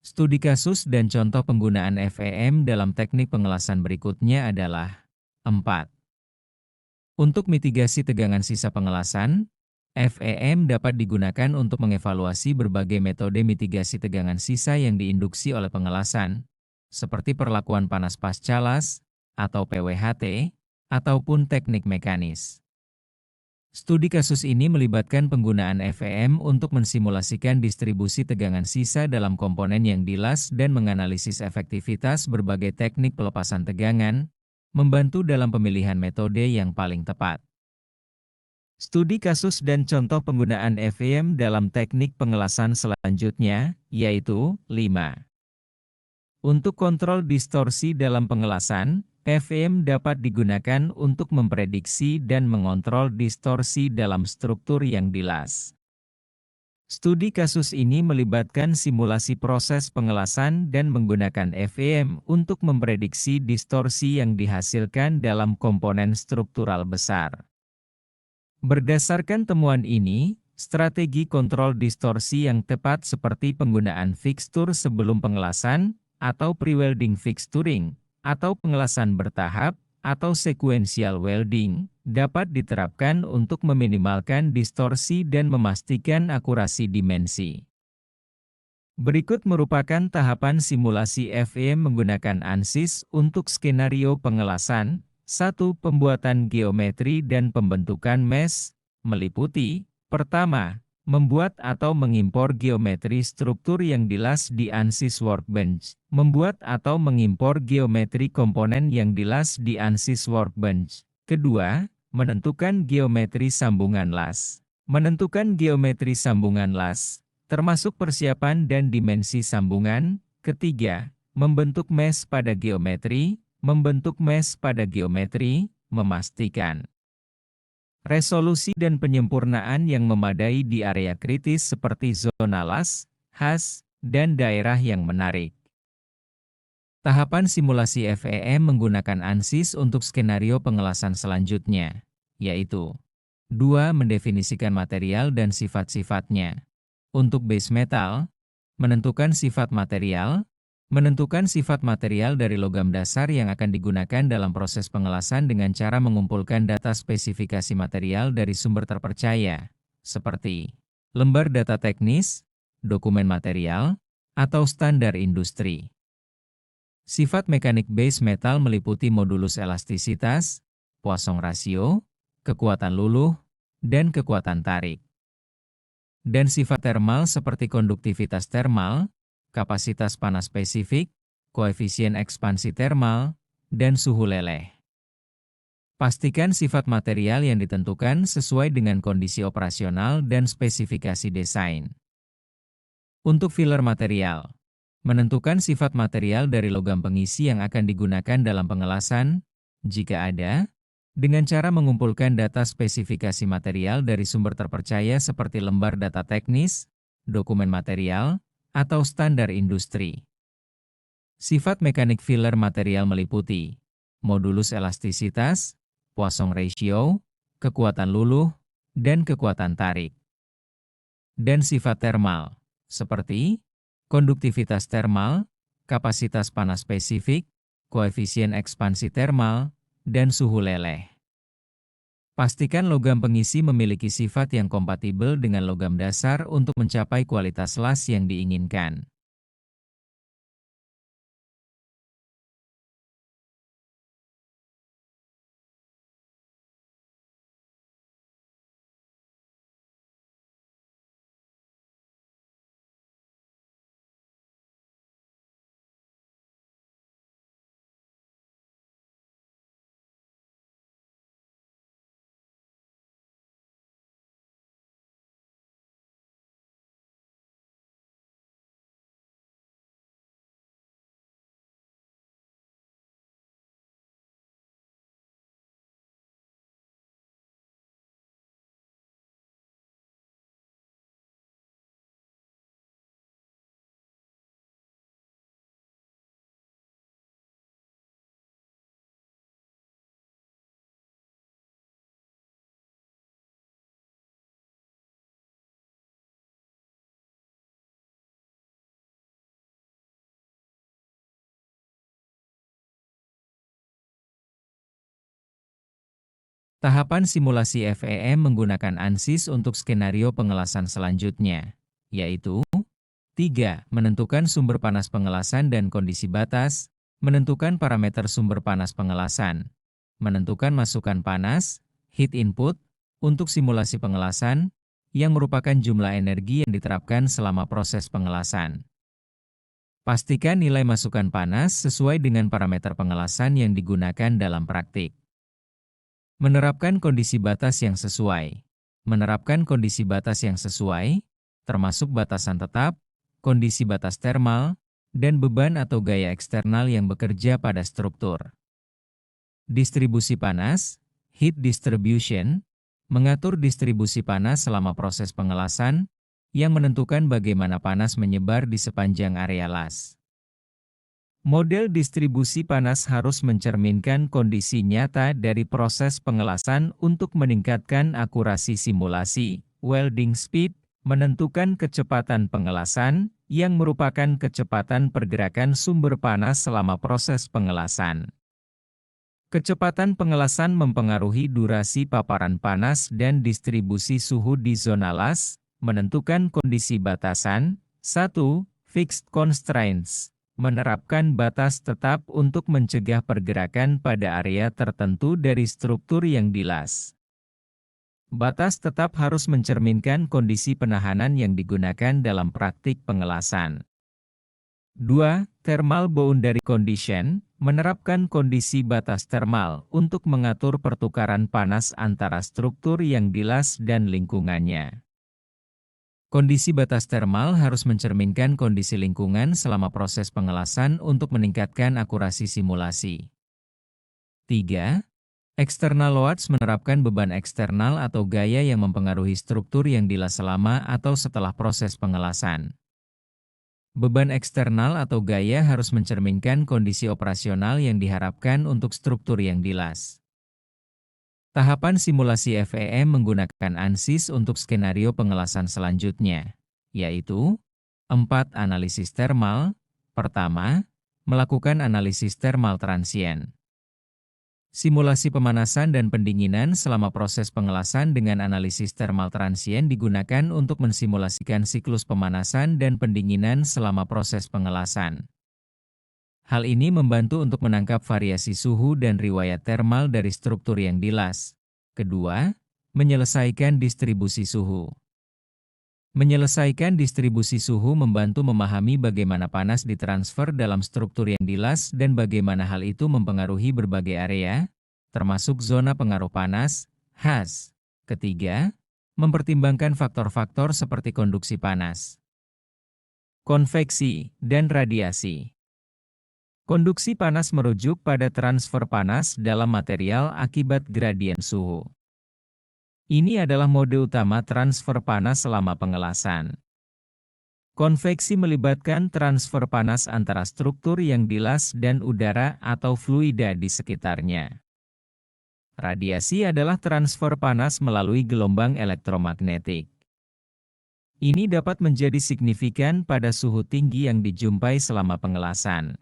Studi kasus dan contoh penggunaan FEM dalam teknik pengelasan berikutnya adalah 4. Untuk mitigasi tegangan sisa pengelasan, FEM dapat digunakan untuk mengevaluasi berbagai metode mitigasi tegangan sisa yang diinduksi oleh pengelasan, seperti perlakuan panas pasca las, atau PWHT, ataupun teknik mekanis. Studi kasus ini melibatkan penggunaan FEM untuk mensimulasikan distribusi tegangan sisa dalam komponen yang dilas dan menganalisis efektivitas berbagai teknik pelepasan tegangan, membantu dalam pemilihan metode yang paling tepat. Studi kasus dan contoh penggunaan FEM dalam teknik pengelasan selanjutnya, yaitu 5. Untuk kontrol distorsi dalam pengelasan, FEM dapat digunakan untuk memprediksi dan mengontrol distorsi dalam struktur yang dilas. Studi kasus ini melibatkan simulasi proses pengelasan dan menggunakan FEM untuk memprediksi distorsi yang dihasilkan dalam komponen struktural besar. Berdasarkan temuan ini, strategi kontrol distorsi yang tepat seperti penggunaan fixture sebelum pengelasan, atau pre-welding fixturing, atau pengelasan bertahap, atau sequential welding, dapat diterapkan untuk meminimalkan distorsi dan memastikan akurasi dimensi. Berikut merupakan tahapan simulasi FEM menggunakan ANSYS untuk skenario pengelasan. 1. Pembuatan geometri dan pembentukan mesh, meliputi, pertama, membuat atau mengimpor geometri struktur yang dilas di ANSYS Workbench. Membuat atau mengimpor geometri komponen yang dilas di ANSYS Workbench. Kedua, menentukan geometri sambungan las. Menentukan geometri sambungan las, termasuk persiapan dan dimensi sambungan. Ketiga, membentuk mesh pada geometri. Membentuk mesh pada geometri, memastikan resolusi dan penyempurnaan yang memadai di area kritis seperti zona las, HAZ, dan daerah yang menarik. Tahapan simulasi FEM menggunakan ANSYS untuk skenario pengelasan selanjutnya, yaitu 2. Mendefinisikan material dan sifat-sifatnya. Untuk base metal, menentukan sifat material. Menentukan sifat material dari logam dasar yang akan digunakan dalam proses pengelasan dengan cara mengumpulkan data spesifikasi material dari sumber terpercaya, seperti lembar data teknis, dokumen material, atau standar industri. Sifat mekanik base metal meliputi modulus elastisitas, Poisson ratio, kekuatan luluh, dan kekuatan tarik. dan sifat termal seperti konduktivitas termal, kapasitas panas spesifik, koefisien ekspansi termal, dan suhu leleh. Pastikan sifat material yang ditentukan sesuai dengan kondisi operasional dan spesifikasi desain. Untuk filler material, menentukan sifat material dari logam pengisi yang akan digunakan dalam pengelasan, jika ada, dengan cara mengumpulkan data spesifikasi material dari sumber terpercaya seperti lembar data teknis, dokumen material, atau standar industri. Sifat mekanik filler material meliputi modulus elastisitas, Poisson ratio, kekuatan luluh, dan kekuatan tarik. Dan sifat termal, seperti konduktivitas termal, kapasitas panas spesifik, koefisien ekspansi termal, dan suhu leleh. Pastikan logam pengisi memiliki sifat yang kompatibel dengan logam dasar untuk mencapai kualitas las yang diinginkan. Tahapan simulasi FEM menggunakan ANSYS untuk skenario pengelasan selanjutnya, yaitu 3. Menentukan sumber panas pengelasan dan kondisi batas, menentukan parameter sumber panas pengelasan, menentukan masukan panas, heat input, untuk simulasi pengelasan, yang merupakan jumlah energi yang diterapkan selama proses pengelasan. Pastikan nilai masukan panas sesuai dengan parameter pengelasan yang digunakan dalam praktik. Menerapkan kondisi batas yang sesuai. Menerapkan kondisi batas yang sesuai, termasuk batasan tetap, kondisi batas termal, dan beban atau gaya eksternal yang bekerja pada struktur. Distribusi panas, heat distribution, mengatur distribusi panas selama proses pengelasan, yang menentukan bagaimana panas menyebar di sepanjang area las. Model distribusi panas harus mencerminkan kondisi nyata dari proses pengelasan untuk meningkatkan akurasi simulasi, welding speed, menentukan kecepatan pengelasan, yang merupakan kecepatan pergerakan sumber panas selama proses pengelasan. Kecepatan pengelasan mempengaruhi durasi paparan panas dan distribusi suhu di zona las, menentukan kondisi batasan. 1. Fixed constraints. Menerapkan batas tetap untuk mencegah pergerakan pada area tertentu dari struktur yang dilas. Batas tetap harus mencerminkan kondisi penahanan yang digunakan dalam praktik pengelasan. 2. Thermal boundary condition, menerapkan kondisi batas termal untuk mengatur pertukaran panas antara struktur yang dilas dan lingkungannya. Kondisi batas termal harus mencerminkan kondisi lingkungan selama proses pengelasan untuk meningkatkan akurasi simulasi. 3. External loads menerapkan beban eksternal atau gaya yang mempengaruhi struktur yang dilas selama atau setelah proses pengelasan. Beban eksternal atau gaya harus mencerminkan kondisi operasional yang diharapkan untuk struktur yang dilas. Tahapan simulasi FEM menggunakan ANSYS untuk skenario pengelasan selanjutnya, yaitu 4. Analisis termal. Pertama, melakukan analisis termal transient. Simulasi pemanasan dan pendinginan selama proses pengelasan dengan analisis termal transient digunakan untuk mensimulasikan siklus pemanasan dan pendinginan selama proses pengelasan. Hal ini membantu untuk menangkap variasi suhu dan riwayat termal dari struktur yang dilas. Kedua, menyelesaikan distribusi suhu. Menyelesaikan distribusi suhu membantu memahami bagaimana panas ditransfer dalam struktur yang dilas dan bagaimana hal itu mempengaruhi berbagai area, termasuk zona pengaruh panas, HAZ. Ketiga, mempertimbangkan faktor-faktor seperti konduksi panas, konveksi, dan radiasi. Konduksi panas merujuk pada transfer panas dalam material akibat gradien suhu. Ini adalah mode utama transfer panas selama pengelasan. Konveksi melibatkan transfer panas antara struktur yang dilas dan udara atau fluida di sekitarnya. Radiasi adalah transfer panas melalui gelombang elektromagnetik. Ini dapat menjadi signifikan pada suhu tinggi yang dijumpai selama pengelasan.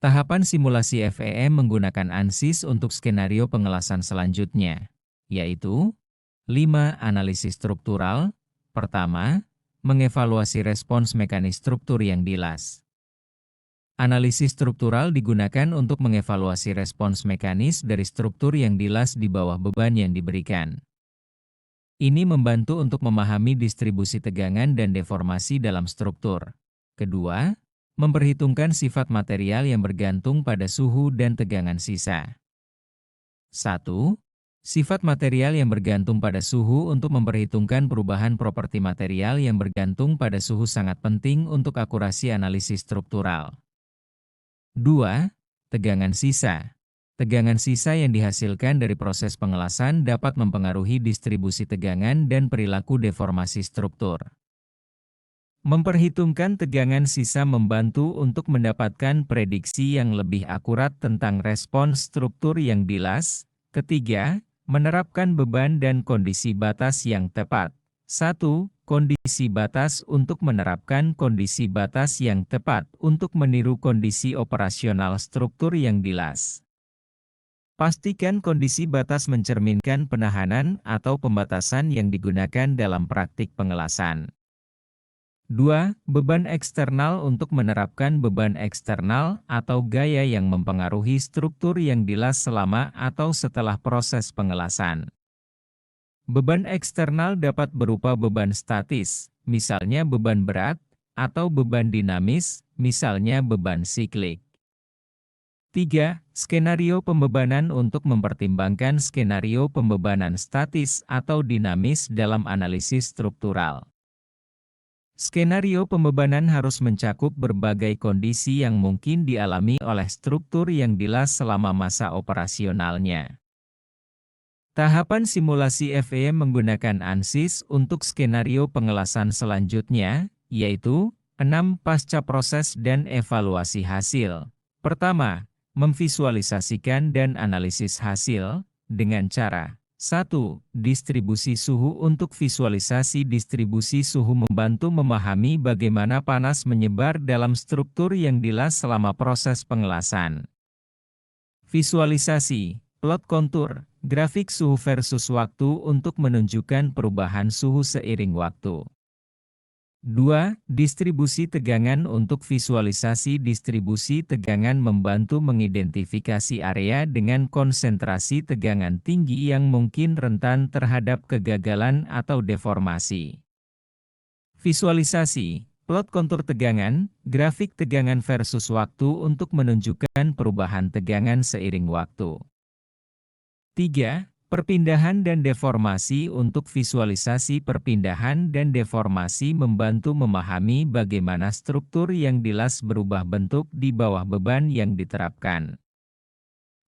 Tahapan simulasi FEM menggunakan ANSYS untuk skenario pengelasan selanjutnya, yaitu 5. Analisis struktural. Pertama, mengevaluasi respons mekanis struktur yang dilas. Analisis struktural digunakan untuk mengevaluasi respons mekanis dari struktur yang dilas di bawah beban yang diberikan. Ini membantu untuk memahami distribusi tegangan dan deformasi dalam struktur. Kedua, memperhitungkan sifat material yang bergantung pada suhu dan tegangan sisa. 1. Sifat material yang bergantung pada suhu. Untuk memperhitungkan perubahan properti material yang bergantung pada suhu sangat penting untuk akurasi analisis struktural. 2. Tegangan sisa. Tegangan sisa yang dihasilkan dari proses pengelasan dapat mempengaruhi distribusi tegangan dan perilaku deformasi struktur. Memperhitungkan tegangan sisa membantu untuk mendapatkan prediksi yang lebih akurat tentang respons struktur yang dilas. Ketiga, menerapkan beban dan kondisi batas yang tepat. 1. Kondisi batas. Untuk menerapkan kondisi batas yang tepat untuk meniru kondisi operasional struktur yang dilas. Pastikan kondisi batas mencerminkan penahanan atau pembatasan yang digunakan dalam praktik pengelasan. 2. Beban eksternal. Untuk menerapkan beban eksternal atau gaya yang mempengaruhi struktur yang dilas selama atau setelah proses pengelasan. Beban eksternal dapat berupa beban statis, misalnya beban berat, atau beban dinamis, misalnya beban siklik. 3. Skenario pembebanan. Untuk mempertimbangkan skenario pembebanan statis atau dinamis dalam analisis struktural. Skenario pembebanan harus mencakup berbagai kondisi yang mungkin dialami oleh struktur yang dilas selama masa operasionalnya. Tahapan simulasi FEM menggunakan ANSYS untuk skenario pengelasan selanjutnya, yaitu 6. Pasca proses dan evaluasi hasil. Pertama, memvisualisasikan dan analisis hasil dengan cara 1. Distribusi suhu. Untuk visualisasi distribusi suhu membantu memahami bagaimana panas menyebar dalam struktur yang dilas selama proses pengelasan. Visualisasi, plot kontur, grafik suhu versus waktu untuk menunjukkan perubahan suhu seiring waktu. 2. Distribusi tegangan. Untuk visualisasi distribusi tegangan membantu mengidentifikasi area dengan konsentrasi tegangan tinggi yang mungkin rentan terhadap kegagalan atau deformasi. Visualisasi, plot kontur tegangan, grafik tegangan versus waktu untuk menunjukkan perubahan tegangan seiring waktu. 3. Perpindahan dan deformasi. Untuk visualisasi perpindahan dan deformasi membantu memahami bagaimana struktur yang dilas berubah bentuk di bawah beban yang diterapkan.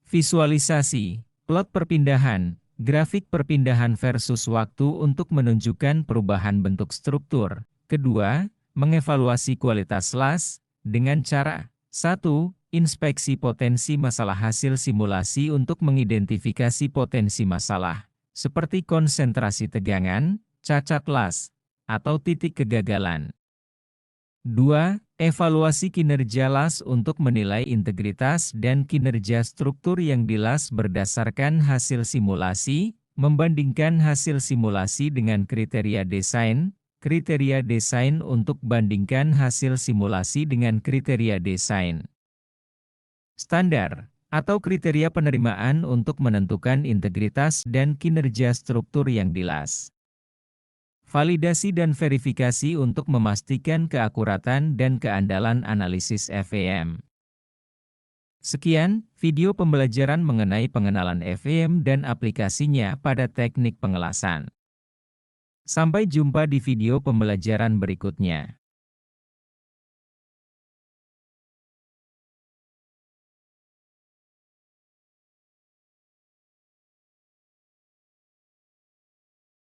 Visualisasi, plot perpindahan, grafik perpindahan versus waktu untuk menunjukkan perubahan bentuk struktur. Kedua, mengevaluasi kualitas las dengan cara 1. Inspeksi potensi masalah. Hasil simulasi untuk mengidentifikasi potensi masalah, seperti konsentrasi tegangan, cacat las, atau titik kegagalan. 2. Evaluasi kinerja las untuk menilai integritas dan kinerja struktur yang dilas berdasarkan hasil simulasi, membandingkan hasil simulasi dengan kriteria desain untuk bandingkan hasil simulasi dengan kriteria desain. Standar, atau kriteria penerimaan untuk menentukan integritas dan kinerja struktur yang dilas. Validasi dan verifikasi untuk memastikan keakuratan dan keandalan analisis FEM. Sekian video pembelajaran mengenai pengenalan FEM dan aplikasinya pada teknik pengelasan. Sampai jumpa di video pembelajaran berikutnya.